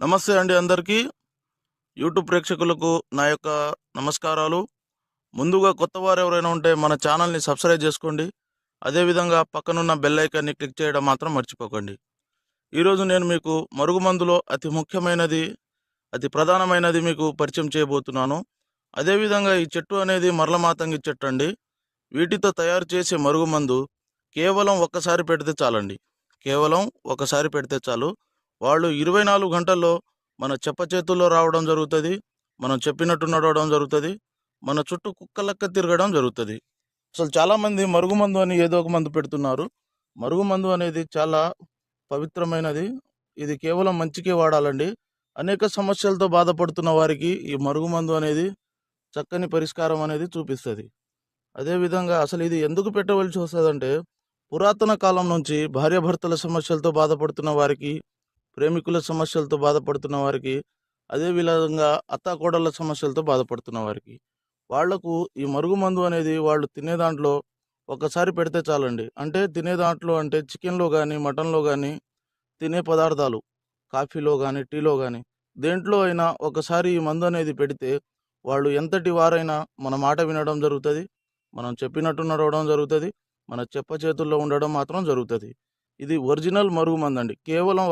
నమస్తే అండి అందరికీ. యూట్యూబ్ ప్రేక్షకులకు నా యొక్క నమస్కారాలు. ముందుగా కొత్త వారు ఎవరైనా ఉంటే మన ఛానల్ని సబ్స్క్రైబ్ చేసుకోండి. అదేవిధంగా పక్కనున్న బెల్ ఐకాన్ని క్లిక్ చేయడం మాత్రం మర్చిపోకండి. ఈరోజు నేను మీకు మరుగుమందులో అతి ముఖ్యమైనది, అతి ప్రధానమైనది మీకు పరిచయం చేయబోతున్నాను. అదేవిధంగా ఈ చెట్టు అనేది మరలమాతంగి చెట్టు అండి. వీటితో తయారు చేసే మరుగుమందు కేవలం ఒక్కసారి పెడితే చాలండి. కేవలం ఒకసారి పెడితే చాలు. వాళ్ళు 24 గంటల్లో మన చేతుల్లో రావడం జరుగుతుంది. మనం చెప్పినట్టు నడవడం జరుగుతుంది. మన చుట్టూ కుక్కలెక్క తిరగడం జరుగుతుంది. అసలు చాలామంది మరుగుమందు అని ఏదో ఒక మందు పెడుతున్నారు. మరుగుమందు అనేది చాలా పవిత్రమైనది. ఇది కేవలం మంచికే వాడాలండి. అనేక సమస్యలతో బాధపడుతున్న వారికి ఈ మరుగుమందు అనేది చక్కని పరిష్కారం అనేది చూపిస్తుంది. అదేవిధంగా అసలు ఇది ఎందుకు పెట్టవలసి వస్తుందంటే, పురాతన కాలం నుంచి భార్యాభర్తల సమస్యలతో బాధపడుతున్న వారికి, ప్రేమికుల సమస్యలతో బాధపడుతున్న వారికి, అదేవిధంగా అత్తాకోడళ్ళ సమస్యలతో బాధపడుతున్న వారికి, వాళ్లకు ఈ మరుగుమందు అనేది వాళ్ళు తినే దాంట్లో ఒకసారి పెడితే చాలండి. అంటే తినే దాంట్లో అంటే చికెన్లో కానీ, మటన్లో కానీ, తినే పదార్థాలు కాఫీలో కానీ, టీలో కానీ, దేంట్లో అయినా ఒకసారి ఈ మందు అనేది పెడితే వాళ్ళు ఎంతటి వారైనా మన మాట వినడం జరుగుతుంది. మనం చెప్పినట్టు నడవడం జరుగుతుంది. మన చేతుల్లో ఉండడం మాత్రం జరుగుతుంది. ఇది ఒరిజినల్ మరుగుమందు అండి. కేవలం